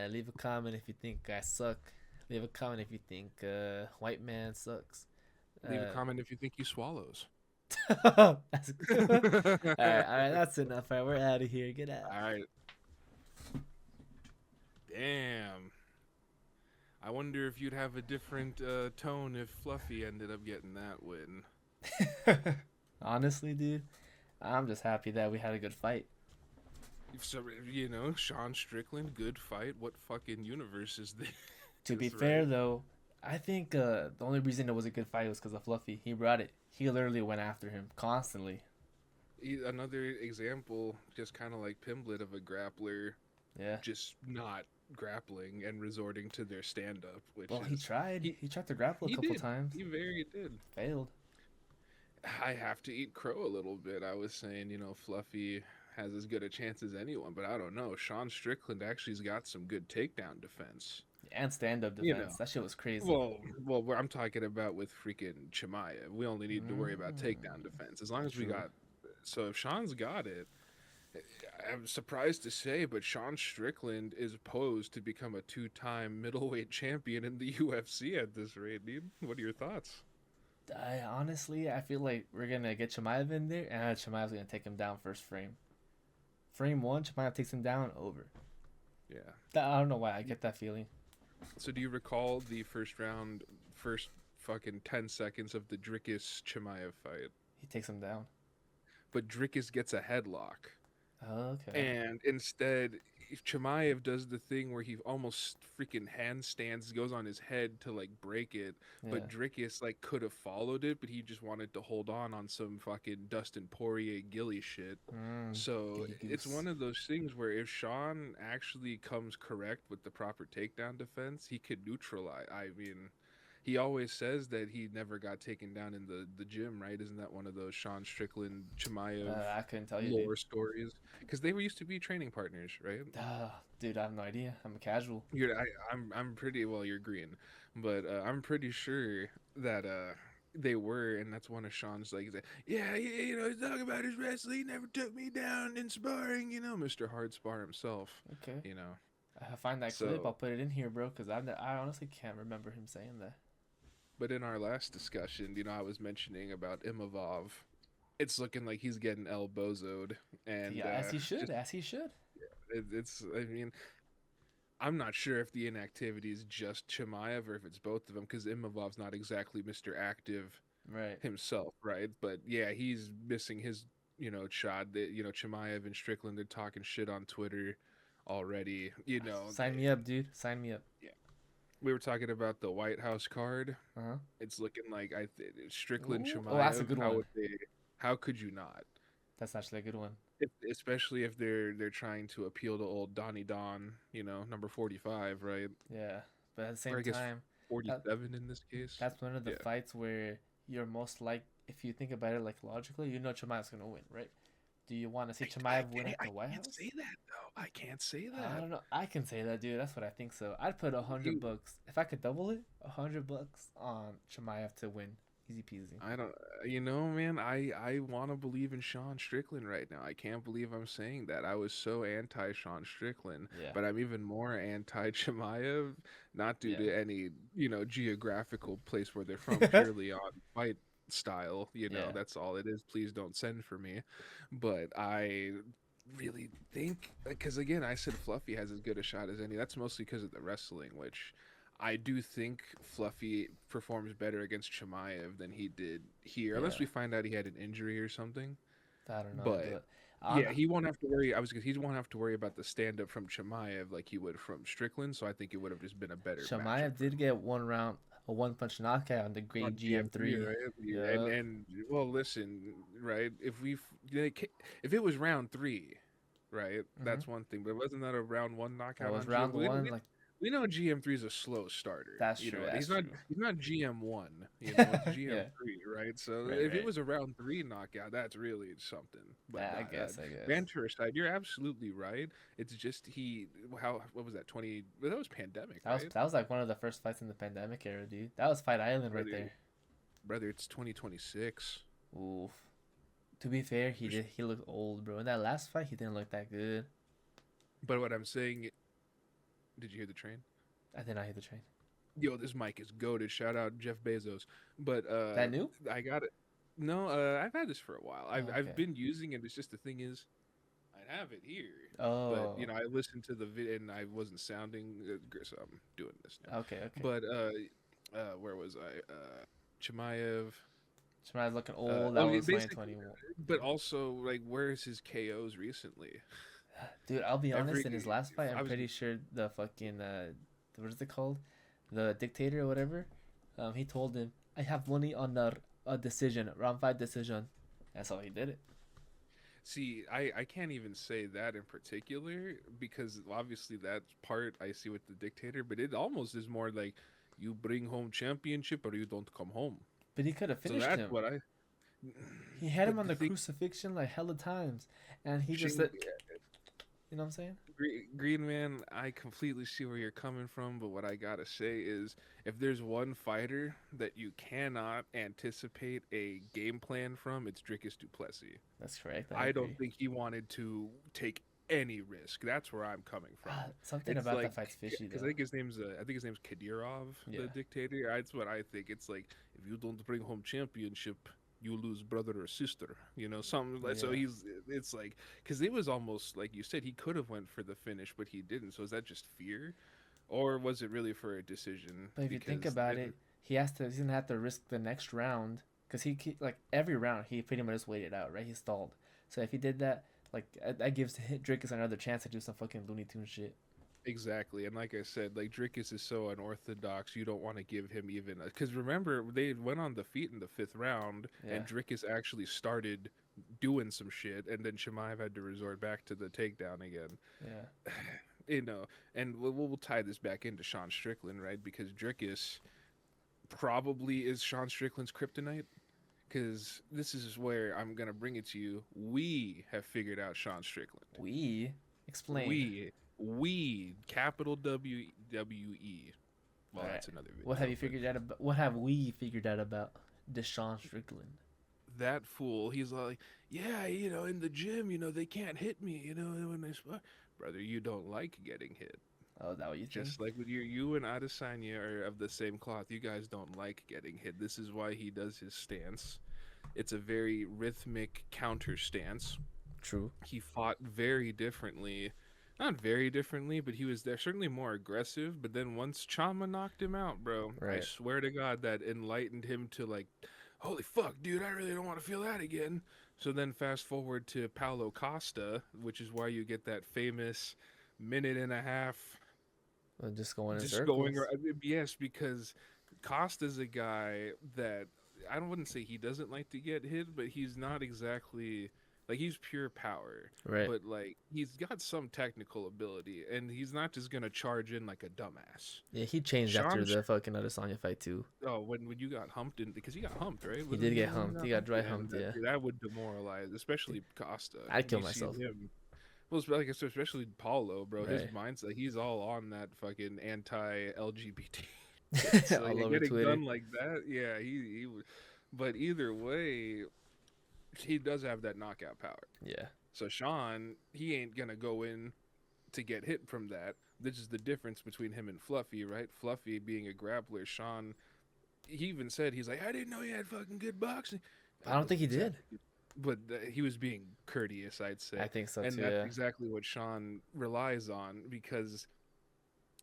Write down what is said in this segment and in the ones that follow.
Leave a comment if you think I suck. Leave a comment if you think white man sucks. Leave a comment if you think he swallows. That's good. All right, that's enough. All right, we're out of here. Get out. All right. Damn. I wonder if you'd have a different tone if Fluffy ended up getting that win. Honestly, dude, I'm just happy that we had a good fight. So, Sean Strickland, good fight. What fucking universe is To be this, fair, right? though, I think the only reason it was a good fight was because of Fluffy. He brought it. He literally went after him constantly. Another example, just kind of like Pimblett of a grappler, Yeah. just not grappling and resorting to their stand up, which Well, he is tried. he He tried to grapple a he couple did. times. He very did. Failed. I have to eat crow a little bit. I was saying, Fluffy has as good a chance as anyone, but I don't know. Sean Strickland actually's got some good takedown defense. And stand up You know. defense. That shit was crazy. Well, what I'm talking about with freaking Chimaev, we only need to worry about takedown Mm, defense as long as we true. got. So if Sean's got it, I'm surprised to say, but Sean Strickland is posed to become a two-time middleweight champion in the UFC at this rate, dude. What are your thoughts? I feel like we're gonna get Chimaev in there, and Chimaev's gonna take him down first frame. Frame one, Chimaev takes him down. Over. Yeah. I don't know why I get that feeling. So do you recall the first round, first fucking 10 seconds of the Drickus Chimaev fight? He takes him down. But Drickus gets a headlock. Okay. And instead, Chimaev does the thing where he almost freaking handstands, goes on his head to like break it. Yeah. But Drickus like could have followed it, but he just wanted to hold on some fucking Dustin Poirier Gilly shit. So Gilly it's goose. one of those things where if Sean actually comes correct with the proper takedown defense, he could neutralize. I mean, he always says that he never got taken down in the gym, right? Isn't that one of those Sean Strickland Chimaev I couldn't tell you, dude. lore stories? Because they were used to be training partners, right? Dude, I have no idea. I'm a casual. I'm pretty well. You're green, but I'm pretty sure that they were, and that's one of Sean's like, he's like, yeah, he's talking about his wrestling. He never took me down in sparring, Mr. Hard Spar himself, Okay. you know. I find that clip. So, I'll put it in here, bro, because I honestly can't remember him saying that. but in our last discussion, I was mentioning about Imavov. It's looking like he's getting elbozoed, and Yeah, as he should. just As he should. it's. I mean, I'm not sure if the inactivity is just Chimaev or if it's both of them because Imavov's not exactly Mr. Active Right. himself, right? But yeah, he's missing his, shot. That Chimaev and Strickland are talking shit on Twitter already. Sign me up, dude. Sign me up. Yeah. We were talking about the White House card. Uh huh. It's looking like Strickland Ooh. Oh, that's a Chimaev. good How one. would they? How could you not? That's actually a good one. Especially if they're trying to appeal to old Donnie Don, number 45, right? Yeah. But at the Or same I guess time, that, 47 in this case. that's one of the Yeah. fights where you're most like, if you think about it like logically, you know Chimaev's gonna win, right? Do you want to see Chimaev win at I the White can't House? say that though. I can't say I that. don't know. I can say that, dude. That's what I think. So I'd put You, $100 if I could double it. $100 on Chimaev to win, easy peasy. I don't. Man. I want to believe in Sean Strickland right now. I can't believe I'm saying that. I was so anti Sean Strickland, Yeah, but I'm even more anti Chimaev. Not due yeah, to any geographical place where they're from, purely on fight style. yeah. That's all it is. Please don't send for me. But I really think because again I said Fluffy has as good a shot as any. That's mostly because of the wrestling, which I do think Fluffy performs better against Chimaev than he did here, unless Yeah. we find out he had an injury or something. I don't know, But but yeah, on he won't have to worry. He won't have to worry about the stand up from Chimaev like he would from Strickland. So I think it would have just been a better matchup Shamaev for did get one round, a one punch knockout on the on great GM3, GM3. right? Yeah, Yeah, and well, listen, right? If it was round three, right, hmm that's one thing. But wasn't that a round one that knockout was on GM? round one. Like We know GM3 is a slow starter. that's true. That's He's not true. GM1. It's Yeah. GM3, right? So Right. if it Right. was a round three knockout, that's really something. But I not guess. I guess. banter aside, you're absolutely right. It's just he. How what was that 20? Well, that was pandemic, right? That was like one of the first fights in the pandemic era, dude. That was Fight Island right Brother, there. brother, it's 2026. Oof. To be fair, he looked old, bro. In that last fight, he didn't look that good. But what I'm saying, Did you hear the train? I did not hit the train. Yo, this mic is goated. Shout out Jeff Bezos. But That new? I got it. No, I've had this for a while. Oh, I've okay. been using it. It's just the thing is, I have it here, but Oh, I listened to the video and I wasn't sounding good, so I'm doing this now. okay, okay. But where was I? Chimaev. Somebody's looking old. That Oh, yeah, was basically, 2021. but also like, where's his KOs recently? Dude, I'll be honest. Every In his last fight, I'm I was pretty sure the fucking what is it called? The dictator or whatever. He told him, "I have money on a decision, round five decision." That's how he did it. see. I can't even say that in particular because obviously that part I see with the dictator, but it almost is more like you bring home championship or you don't come home. But he could have So finished that's him. what I. He had him But on the the thing, crucifixion like hella times, and he just Shane, said, you know what I'm saying? Green Man, I completely see where you're coming from, but what I gotta say is, if there's one fighter that you cannot anticipate a game plan from, it's Dricus du Plessis. That's correct. I I don't agree. think he wanted to take any risk. That's where I'm coming from. Something It's about like that fight's fishy because though. I think his name's Kadyrov, the Yeah, dictator. That's what I think. It's like if you don't bring home championship, you lose brother or sister. Something like so. yeah. It's like because it was almost like you said he could have went for the finish, but he didn't. So is that just fear, or was it really for a decision? But if you think Because about then it, he's gonna have to risk the next round because like every round he pretty much just waited out, right? He stalled. So if he did that, like that gives Dricus another chance to do some fucking Looney Tune shit. exactly, and like I said, like Dricus is so unorthodox. You don't want to give him even because remember they went on the feet in the fifth round, Yeah, and Dricus actually started doing some shit, and then Shemaev had to resort back to the takedown again. yeah. And we'll tie this back into Sean Strickland, right? Because Dricus probably is Sean Strickland's kryptonite. Because this is where I'm gonna bring it to you. We have figured out Sean Strickland. We explain. We capital WWE. All Well, right. that's another What have video, you but figured out about? What have we figured out about Deshaun Strickland? that fool, he's like, yeah, in the gym, they can't hit me, when they spar. Brother, you don't like getting hit. Oh, is that what you think? Just like with you and Adesanya are of the same cloth. You guys don't like getting hit. This is why he does his stance. It's a very rhythmic counter stance. True. He fought very differently. Not very differently, but he was there certainly more aggressive. But then once Chama knocked him out, bro, I Right. swear to God that enlightened him to like, holy fuck, dude, I really don't want to feel that again. So then fast forward to Paulo Costa, which is why you get that famous minute and a half Just going in just going circles. around. Yes, because Costa's a guy that I wouldn't say he doesn't like to get hit, but he's not exactly like he's pure power. Right. But like he's got some technical ability, and he's not just gonna charge in like a dumbass. Yeah, he changed after Sean, the fucking Adesanya fight too. oh, when you got humped in because he got humped, right? He Wasn't did he get the one who humped. He got got humped? dry Yeah, and humped. Yeah. that would demoralize, especially Costa. I'd kill You see myself. him. Well, like I said, especially Paulo, bro. His Right. mindset, he's all on that fucking anti-LGBT. So All you over get a Twitter. gun like that, yeah, he would. But either way, he does have that knockout power. Yeah. So Sean, he ain't gonna go in to get hit from that. This is the difference between him and Fluffy, right? Fluffy being a grappler, Sean, he even said he's like, I didn't know he had fucking good boxing. I That don't think wasn't he did. exactly, but he was being courteous, I'd say, I think so and too. that's Yeah. exactly what Sean relies on because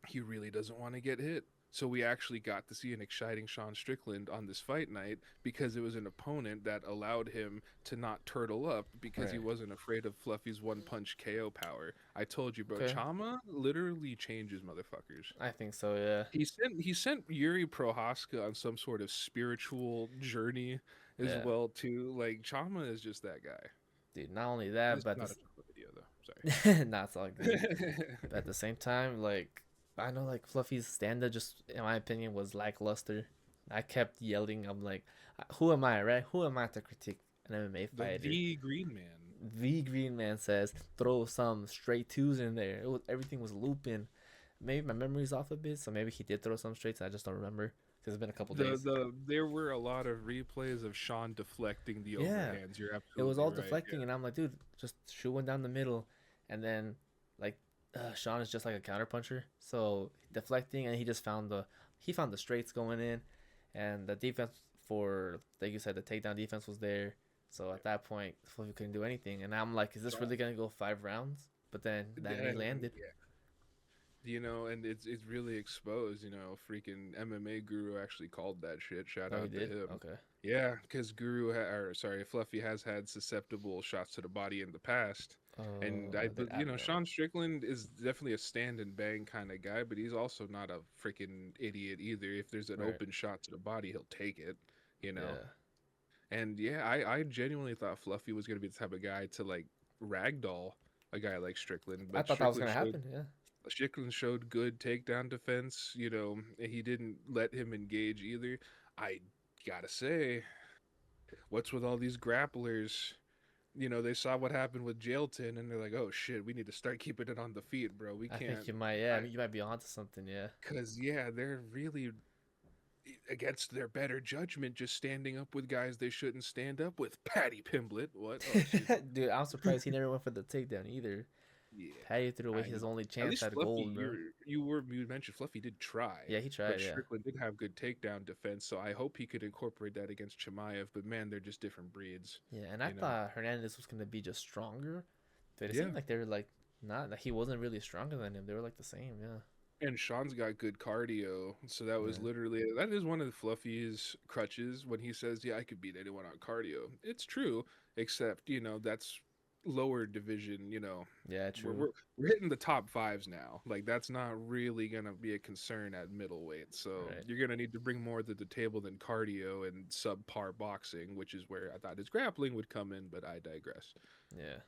he really doesn't want to get hit. So we actually got to see an exciting Sean Strickland on this fight night because it was an opponent that allowed him to not turtle up because he Right. wasn't afraid of Fluffy's one punch KO power. I told you, bro, Okay. Chama literally changes motherfuckers. I think so. Yeah. He sent Yuri Prohaska on some sort of spiritual journey as Yeah. well too. Like Chama is just that guy. Dude. Not only that, This is but not a this. Chama video though. Nah, it's all good. But at the same time, like I know, like Fluffy's stand-up, just in my opinion, was lackluster. I kept yelling. I'm like, who am I, right? Who am I to critique an MMA fighter? The Green Man. The Green Man says throw some straight twos in there. Everything was looping. Maybe my memory's off a bit, so maybe he did throw some straights. I just don't remember because it's been a couple days. There were a lot of replays of Sean deflecting the Yeah, overhands. You're it was absolutely all right. deflecting, and I'm like, dude, just shoot one down the middle, and then like Sean is just like a counter puncher, so deflecting, and he found the straights going in, and the defense for like you said, the takedown defense was there. So at that point, Fluffy couldn't do anything, and I'm like, is this Sean, really gonna go 5 rounds? But then he and landed. and it's really exposed. Freaking MMA Guru actually called that shit. Shout Oh, he out to did. him. Okay. Yeah, because or sorry, Fluffy has had susceptible shots to the body in the past, and Oh, then I don't know. Sean Strickland is definitely a stand and bang kind of guy, but he's also not a freaking idiot either. If there's an Right. open shot to the body, he'll take it. You know, Yeah. and yeah, I genuinely thought Fluffy was gonna be the type of guy to like ragdoll a guy like Strickland, I but thought that was gonna happen. Yeah. Strickland showed good takedown defense. He didn't let him engage either. I gotta say, what's with all these grapplers? They saw what happened with Jailton, and they're like, "Oh shit, we need to start keeping it on the feet, bro. We I think can't." you might. Yeah. I I, mean, you might be onto something. Yeah. Cause yeah, they're really against their better judgment, just standing up with guys they shouldn't stand up with. Patty Pimblett, what? Oh, excuse me. Dude, I'm surprised he never went for the takedown either. Yeah, Patty threw away I his know. only At chance least at Fluffy, gold, bro. you mentioned Fluffy did try, Yeah, he but tried. Yeah. Strickland did have good takedown defense, so I hope he could incorporate that against Chimaev. But man, they're just different breeds, Yeah, and I you know. thought Hernandez was gonna be just stronger, but it Yeah, seemed like they were like not. Like he wasn't really stronger than him. They were like the same. Yeah. and Sean's got good cardio, so that is one of Fluffy's crutches when he says, "Yeah, I could beat anyone on cardio." It's true, except that's lower division. Yeah. we're, True. we're we're hitting the top fives now. Like that's not really gonna be a concern at middleweight. So Right. you're gonna need to bring more to the table than cardio and subpar boxing, which is where I thought his grappling would come in. But I digress. Yeah.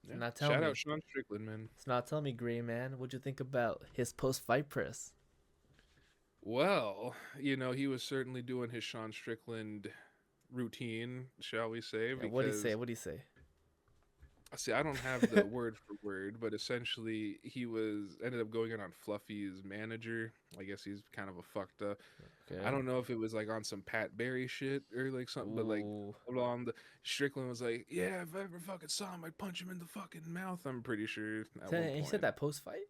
So Yeah, now tell shout out me. Sean Strickland, man. So now tell me, Gray Man, what'd you think about his post-fight press? Well, he was certainly doing his Sean Strickland routine, shall we say, Yeah. What'd he say? because What'd he say? see, I don't have the word for word, but essentially he was ended up going in on Fluffy's manager. I guess he's kind of a fucked up. I Okay. don't know if it was like on some Pat Barry shit or like something, but like Ooh. along the Strickland was like, "Yeah, if I ever fucking saw him, I'd punch him in the fucking mouth." I'm pretty sure at one He said point. that post-fight.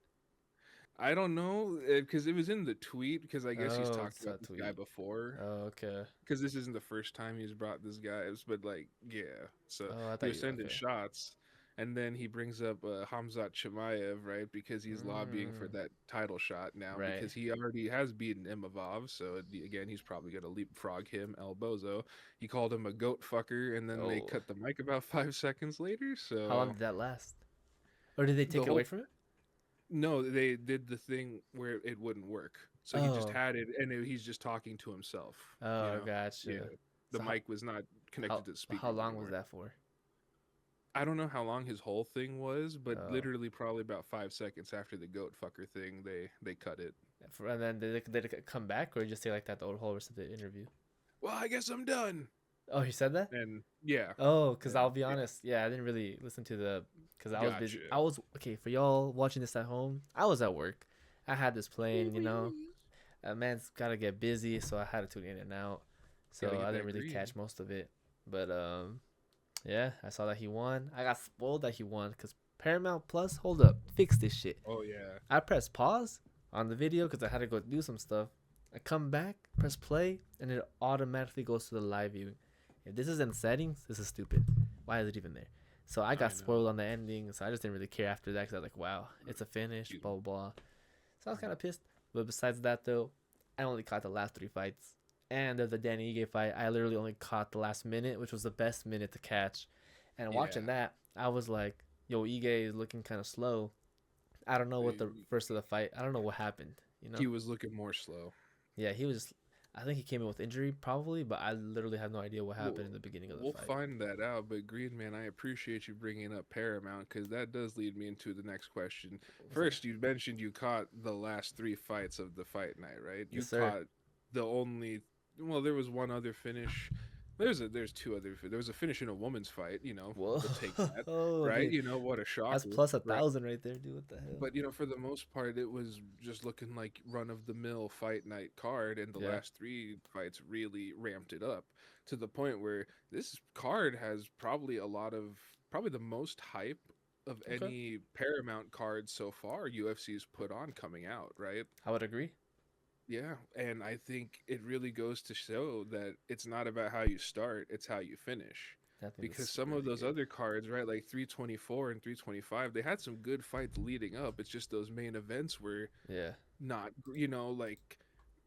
I don't know because it was in the tweet because I guess he's Oh, talked it's about that this guy tweet. before Oh, okay. because this isn't the first time he's brought this guy, but like, yeah. So Oh, I he thought was you. sending Okay. shots, and then he brings up Hamzat Chimaev, right? Because he's lobbying for Mm, that title shot now right. because he already has beaten Imavov. So again, he's probably gonna leapfrog him, El Bozo. He called him a goat fucker, and then they Oh, cut the mic about 5 seconds later. how long So did that last? Or did they the take it away whole from him? no, they did the thing where it wouldn't work. So he just Oh, had it, and he's just talking to himself. You oh, know, yeah. gotcha. The So how mic was not how connected to the how speakers long was anymore. that for? I don't know how long his whole thing was, but Oh, literally probably about 5 seconds after the goat fucker thing, they cut it. and then did it come back, or did you just say like that the whole rest of the interview? Well, I guess I'm done. Oh, he said that. And yeah, Oh, because and I'll be yeah, honest, yeah, I didn't really listen to because I was busy. gotcha. I was okay for y'all watching this at home. I was at work. I had this playing, A man's gotta get busy, so I had to tune in and out. Gotta So I get didn't that really green. catch most of it. But yeah, I saw that he won. I got spoiled that he won because Paramount Plus, hold up, fix this shit. Oh yeah, I press pause on the video because I had to go do some stuff. I come back, press play, and it automatically goes to the live viewing. If this is in settings, this is stupid. Why is it even there? So I got I spoiled know. on the ending, so I just didn't really care after that because I was like, wow, it's a finish, Excuse blah, me. blah, blah. So I was kind of pissed. But besides that, though, I only caught the last 3 fights. And of the Danny Ige fight, I literally only caught the last minute, which was the best minute to catch. And watching Yeah, that, I was like, yo, Ige is looking kind of slow. I don't know what the he first of the fight, I don't know what happened, you know? he was looking more slow. Yeah, he was. I think he came in with injury probably, but I literally have no idea what happened We'll, in the beginning of the we'll fight. find that out. But Green Man, I appreciate you bringing up Paramount because that does lead me into the next question. What was that? First, you mentioned you caught the last 3 fights of the fight night, right? You Yes, sir. caught the only. Well, there was one other finish. There's two other. There was a finish in a woman's fight. Whoa, We'll take that, right? dude, What a that's shocker, plus a right? thousand right there, dude. What the hell? But for the most part, it was just looking like run of the mill fight night card, and the Yeah, last 3 fights really ramped it up to the point where this card has probably the most hype of Okay, any Paramount cards so far UFC's put on coming out, right? I would agree. Yeah, and I think it really goes to show that it's not about how you start, it's how you finish. I think Because that's some of really those good. other cards, right, like 324 and 325, they had some good fights leading up. It's just those main events were Yeah. not, like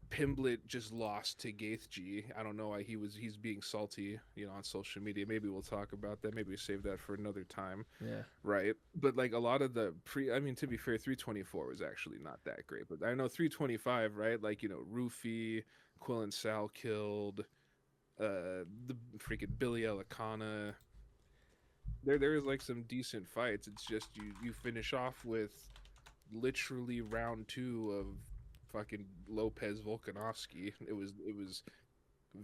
Pimblett just lost to Gaethje. I don't know why he's being salty, on social media. Maybe we'll talk about that. Maybe we save that for another time, Yeah. right? But like a lot of the I mean, to be fair, 324 was actually not that great. But I know 325, right? Like Rufy, Quillen Sal killed, the freaking Billy Elikana. There is like some decent fights. It's just you finish off with literally round two of fucking Lopez Volkanovski. It was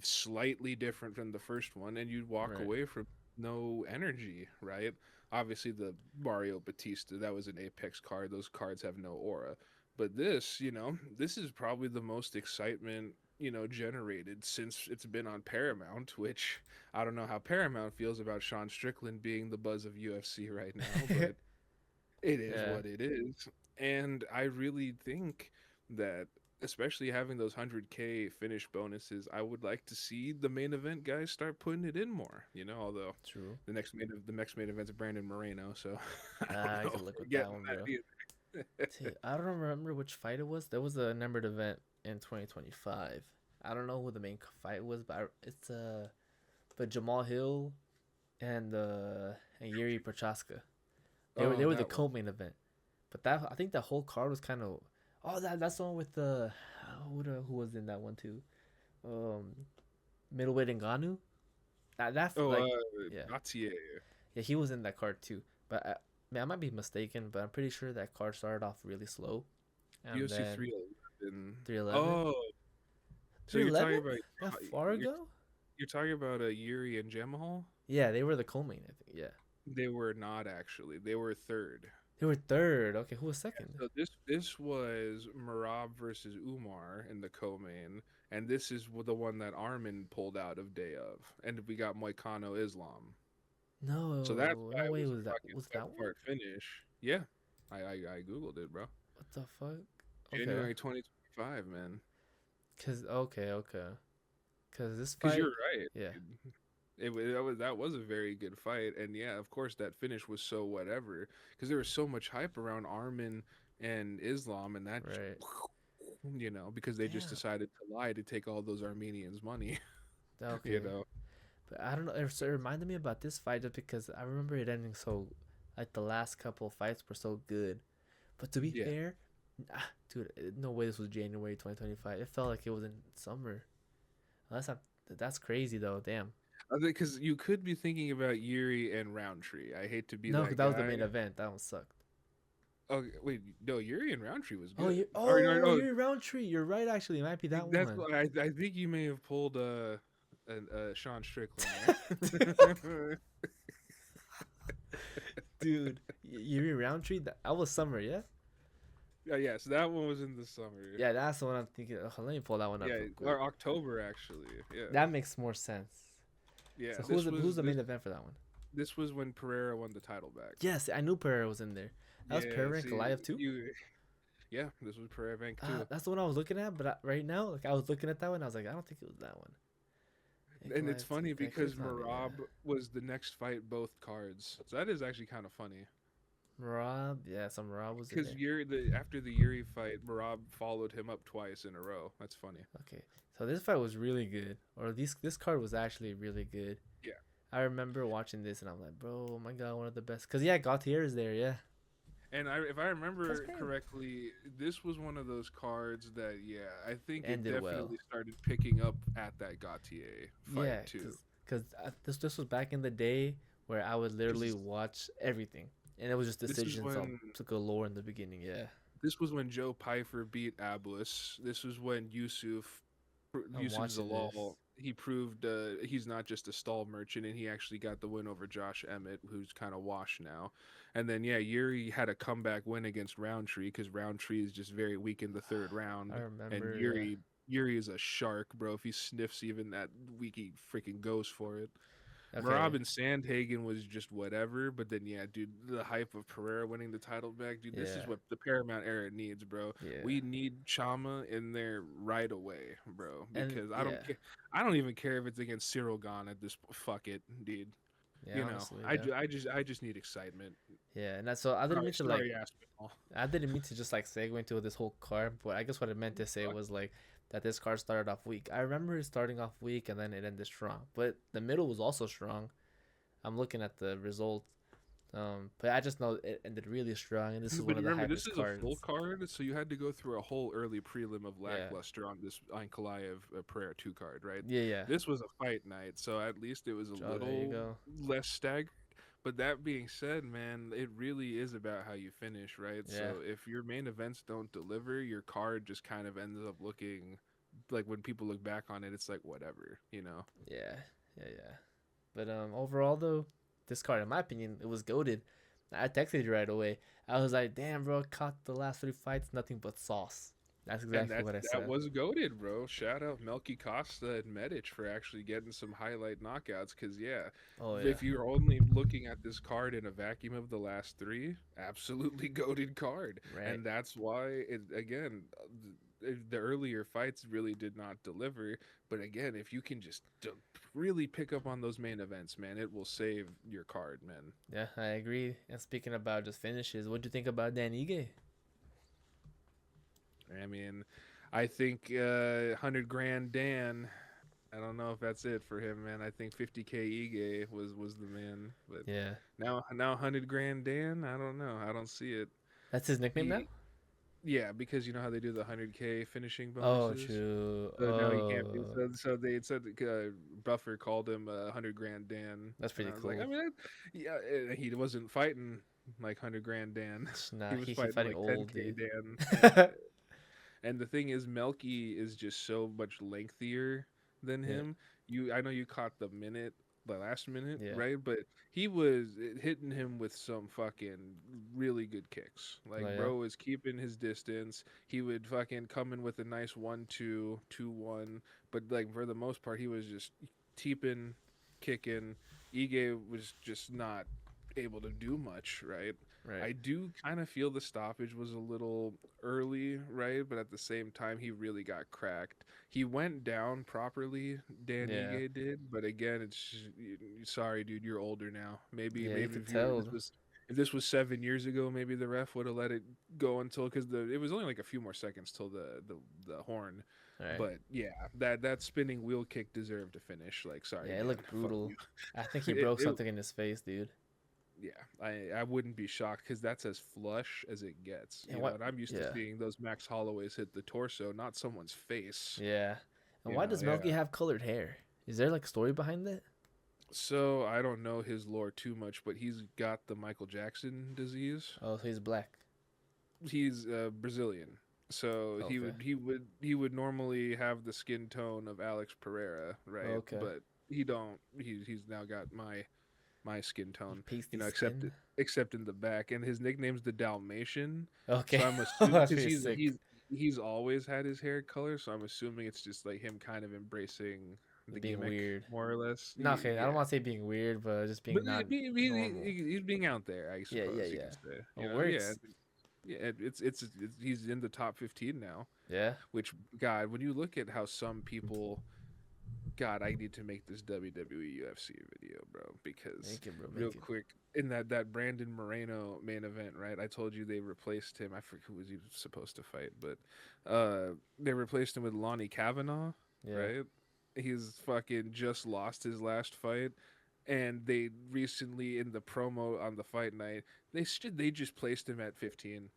slightly different from the first one, and you'd walk Right. away from no energy, right? Obviously, the Mario Batista, that was an Apex card. Those cards have no aura. But this is probably the most excitement, generated since it's been on Paramount, which I don't know how Paramount feels about Sean Strickland being the buzz of UFC right now, but it is Yeah. what it is. And I really think that, especially having those 100K finish bonuses, I would like to see the main event guys start putting it in more. Although True. the next main event's Brandon Moreno, so I don't I know could if look we're with that getting one, bro. that either. I don't remember which fight it was. There was a numbered event in 2025. I don't know who the main fight was, but but Jamal Hill and Yuri Prochaska. They Oh, were the that one. co-main event. But that I think the whole card was kind of that's the one with the who was in that one too. Um, Middleweight Ngannou. That's Oh, like yeah Gautier. yeah he was in that card too. But man, I might be mistaken, but I'm pretty sure that card started off really slow, and UFC then 311. 311. Oh, so you're 311? talking about That far you're ago? you're talking about Yuri and Jamahal? Yeah, they were the co-main. I think. Yeah, They were not actually. They were third. they were third. Okay, who was second? So this was Marab versus Umar in the co-main, and this is the one that Armin pulled out of day of, and we got Moicano Islam. So that No, no fight way was was a that fucking was that seven one? part finish. Yeah, I googled it, bro. What the fuck? Okay, January 2025, man. cause this Because fight, you're right. yeah, That was a very good fight, and yeah, of course that finish was so whatever because there was so much hype around Armin and Islam, and that right, because they just damn, decided to lie to take all those Armenians' money. you okay, know, but I don't know. It reminded me about this fight just because I remember it ending so, like the last couple of fights were so good. But to be yeah. fair, dude, no way this was January 2025. It felt like it was in summer. Unless that's crazy though. Damn. Because you could be thinking about Yuri and Roundtree. I hate to be No, 'cause that that was the guy. main event. That one sucked. Oh wait, no, Yuri and Roundtree was Oh, good. Or no, oh, no, you're Roundtree. You're right. Actually, it might be that that's one. what I think you may have pulled Sean Strickland there. Dude, you're Roundtree. I was summer. Yeah. Yeah, yes, that one was in the summer. Yeah, that's the one I'm thinking. Oh, let me pull that one up Yeah, real quick. or October actually. Yeah, That makes more sense. yeah. So This who's was the this main event for that one? this was when Pereira won the title back. Yes, I knew Pereira was in there. That was Yeah, Pereira and see Goliath too. you. Yeah, this was Pereira Bank too. That's the one I was looking at. But right now, like I was looking at that one, I was like, I don't think it was that one. Hey, And it's Goliath too. funny That could because not be. Yeah. Marab was the next fight both cards. So that is actually kind of funny. Rob, yeah, some Rob was in Because there. after the Yuri fight, Marab followed him up twice in a row. That's funny. Okay, so this fight was really good, or this card was actually really good. Yeah. I remember watching this and I'm like, bro, oh my god, one of the best. Cause yeah, Gautier is there, yeah. And if I That's remember great. correctly, this was one of those cards that, yeah, I think it Ended well. definitely started picking up at that Gautier fight Yeah, too. this was back in the day where I would literally Because watch everything, and it was just this is decisions when to galore in the beginning. Yeah, this was when Joe Pyfer beat Ablis. This was when I'm Yusuf watching Zalal, this. he proved he's not just a stall merchant, and he actually got the win over Josh Emmett, who's kind of washed now. And then yeah, Yuri had a comeback win against Roundtree because Roundtree is just very weak in the third I round, and remember. Yeah, Yuri is a shark, bro. If he sniffs even that weak, he freaking goes for it. Okay. Marab and Sandhagen was just whatever, but then yeah, dude, the hype of Pereira winning the title back, dude, this is Yeah. what the Paramount era needs, bro. Yeah. We need Chama in there right away, bro, And because yeah. I don't even care if it's against Cyril Gane at this. Fuck it, dude. Yeah. Honestly, yeah. I just need excitement. Yeah. And that's so I didn't Sorry, mean to like sorry, Aspinall. I didn't mean to just like segue into this whole card, but I guess what I meant to say Fuck. was like that this card started off weak. I remember it starting off weak and then it ended strong, but the middle was also strong. I'm looking at the results, but I just know it ended really strong, and this is one But of the remember, this hypest is a full cards. card, so you had to go through a whole early prelim of Yeah, lackluster on this Ankalaev Pereira 2 card, right? yeah, yeah. This was a fight night, so at least it was a Oh, there you little go. less staggered. But that being said, man, it really is about how you finish, right? Yeah, So if your main events don't deliver, your card just kind of ends up looking like when people look back on it, it's like whatever, you know? yeah, yeah, yeah. But overall though, this card, in my opinion, it was goated. I texted you right away. I was like, "Damn, bro, caught the last 3 fights, nothing but sauce." That's And exactly what I that said. was goaded, bro. Shout out Melky Costa and Medic for actually getting some highlight knockouts. Cause yeah, Oh yeah, if you're only looking at this card in a vacuum of the last three, absolutely goaded card. right. And that's why it again the earlier fights really did not deliver. But again, if you can just really pick up on those main events, man, it will save your card, man. Yeah, I agree. And speaking about just finishes, what do you think about Dan Ige? I mean, I think 100 grand Dan. I don't know if that's it for him, man. I think 50K Ige was the man, but Yeah, now 100 grand Dan. I don't know. I don't see it. that's his nickname now. He Yeah, because you know how they do the 100K finishing Oh, bonuses. true. So now he can't be. Oh, So they said Buffer called him 100 grand Dan, that's and pretty I was like, I cool. mean, yeah, he wasn't fighting like 100 grand Dan. Nah, He was he fighting fighting like old 10K dude. Dan. And the thing is, Melky is just so much lengthier than Yeah, him. I know you caught the last minute, yeah. right? But he was hitting him with some fucking really good kicks. Oh Like, yeah. bro was keeping his distance. He would fucking come in with a nice 1-2, 2-1. But, like, for the most part, he was just teeping, kicking. Ige was just not able to do much, right? Right. I do kind of feel the stoppage was a little early, right? But at the same time, he really got cracked. He went down properly, Dan Yeah. Ige did, but again, sorry, dude, you're older now. Yeah, you Maybe could tell. if this was 7 years ago, maybe the ref would have let it go until because it was only like a few more seconds till the horn. Right. But yeah, that spinning wheel kick deserved to finish. Like, sorry, Yeah, it Dan, looked fuck brutal. you. I think he it, broke it something in his face, dude. yeah, I wouldn't be shocked because that's as flush as it gets. And You know, what? and I'm used to Yeah. seeing those Max Holloways hit the torso, not someone's face. Yeah. And You why know, does Melky yeah. have colored hair? Is there like a story behind it? So I don't know his lore too much, but he's got the Michael Jackson disease. Oh, so he's black. He's Brazilian, so Okay. he would normally have the skin tone of Alex Pereira, right? Okay. But he don't. He's now got my skin He tone, pasty except skin. except in the back, and his nickname's the Dalmatian. Okay. So I'm assuming That's because pretty sick. he's always had his hair color, so I'm assuming it's just like him kind of embracing the Being gimmick weird. more or less. No, okay. I don't Yeah, want to say being weird, but just but being not normal. he's being out there, I Yeah, yeah, suppose you yeah. can say. It You know, yeah, works. yeah. It's he's in the top 15 now. Yeah. Which God, when you look at how some people God, I need to make this WWE UFC video, bro, because Make it, bro. real Make it. quick in that Brandon Moreno main event, right? I told you they replaced him. I forget who was he supposed to fight, but they replaced him with Lonnie Kavanaugh, Yeah. right? He's fucking just lost his last fight, and they recently in the promo on the fight night they just placed him at 15.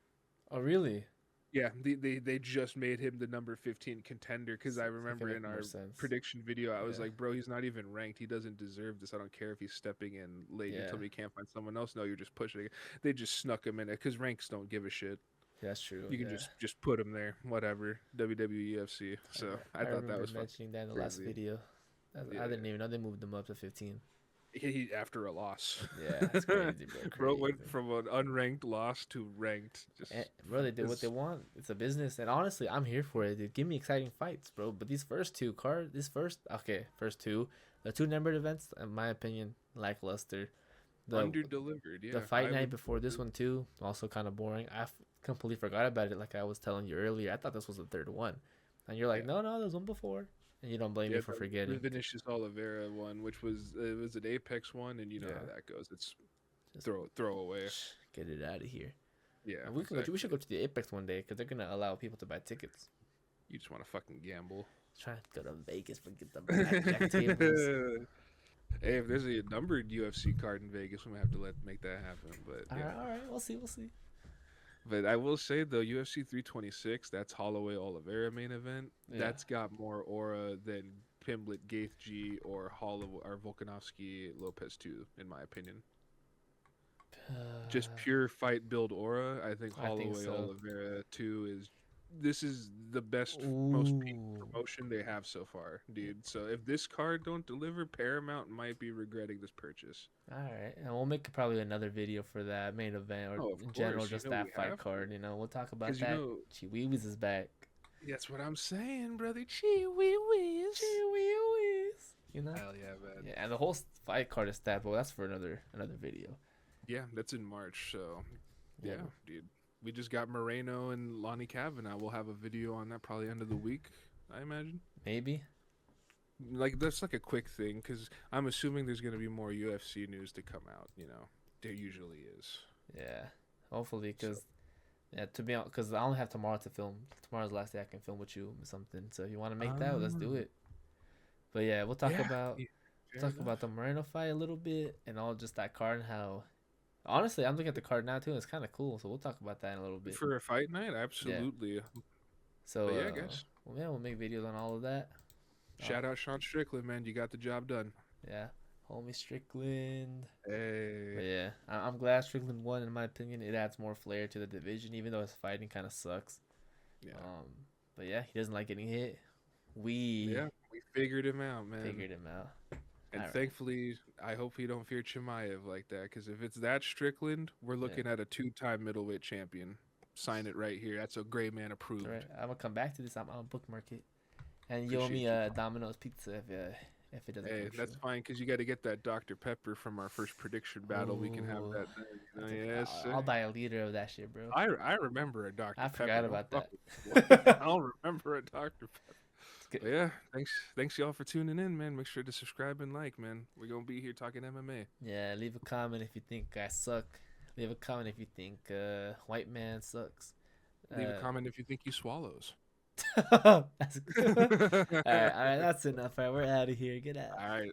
Oh, really? Yeah, they just made him the number 15 contender because I That can remember in make more our sense. prediction video, I was Yeah. like, bro, he's not even ranked. He doesn't deserve this. I don't care if he's stepping in late. You Yeah. tell me you can't find someone else. No, you're just pushing it. They just snuck him in it because ranks don't give a shit. That's true. You can Yeah. just put him there, whatever. WWE UFC. So I I thought that remember was fucking mentioning that in the last crazy. video. I Yeah, didn't even know they moved them up to 15. after a loss. Yeah, that's crazy, bro. Bro went Crazy. from an unranked loss to ranked. And, Just bro, they did what it's they want. It's a business, and honestly, I'm here for it. Dude. Give me exciting fights, bro. But these first two, first two, The two numbered events, in my opinion, lackluster. The Under delivered. the Yeah, fight I night would before this agree. one too, also kind of boring. Completely forgot about it. Like I was telling you earlier, I thought this was the third one, and you're like, Yeah. no, no, there's one before, and you don't blame me Yeah, for the forgetting. Vinicius Oliveira one, which was it was an Apex one, and you know how Yeah, that goes. It's just throw away. get it out of here. Yeah, And we can go. We exactly. should go to the Apex one day because they're gonna allow people to buy tickets. You just want to fucking gamble. Try to go to Vegas and get the blackjack tables. Hey, if there's a numbered UFC card in Vegas, we might have to make that happen. But yeah, All right, we'll see, we'll see. but I will say though, UFC 326, that's Holloway Oliveira main event. Yeah. That's got more aura than Pimblett Gaethje or Holloway or Volkanovski Lopez 2, in my opinion. Just pure fight build aura. I think I think Holloway so. Oliveira 2 is this is the best most peak Ooh. promotion they have so far, dude. So if this card don't deliver, Paramount might be regretting this purchase. All right, and we'll make probably another video for that main event or Oh, of in general course, you just know that we fight have to, card. You know, we'll talk about because you that. know Chihuahuas is back. that's what I'm saying, brother. Chihuahuas. Chihuahuas. You know. Hell yeah, man. Yeah, and the whole fight card is stat, but that's for another video. Yeah, that's in March. So Yeah, yeah, dude. We just got Moreno and Lonnie Kavanaugh. We'll have a video on that probably end of the week, I imagine. maybe. Like that's like a quick thing because I'm assuming there's gonna be more UFC news to come out. You know, there usually is. Yeah, hopefully, So because yeah, to be honest, because I only have tomorrow to film. Tomorrow's the last day I can film with you or something. So if you want to make that, let's do um, it. But yeah, we'll talk yeah, about yeah, fair enough. the Moreno fight a little bit and all just that card and how. Honestly, I'm looking at the card now too. And it's kind of cool, so we'll talk about that in a little bit. For a fight night, Yeah. absolutely. So But yeah, guys, well, yeah, we'll make videos on all of that. Uh, shout out Sean Strickland, man. You got the job done. yeah, homie Strickland. But Hey, yeah, I'm glad Strickland won. In my opinion, it adds more flair to the division, even though his fighting kind of sucks. yeah, But yeah, he doesn't like getting hit. We yeah. We figured him out, man. figured him out. And All right. thankfully, I hope he don't fear Chimaev like that. Because if it's that Strickland, we're Yeah. looking at a two-time middleweight champion. Sign it right here. That's a gray man All right. approved. I'm gonna come back to this. I'm on bookmark it, and you owe me Appreciate you. a Domino's pizza if it doesn't Hey, come that's true. fine because you got to get that Dr. Pepper from our first prediction battle. We can have Oh, that then. You know? Yes, I'll sir. buy a liter of that shit, bro. I remember a Dr. I Pepper. forgot Don't about fuck that. with me, boy. I don't remember a Dr. Pepper. It's good. But yeah, thanks y'all for tuning in, man. Make sure to subscribe and like, man. We're gonna be here talking MMA. Yeah, leave a comment if you think I suck. Leave a comment if you think white man sucks. Leave a comment if you think he swallows. That's good. All right, that's enough. All right, we're out of here. Get out. All right.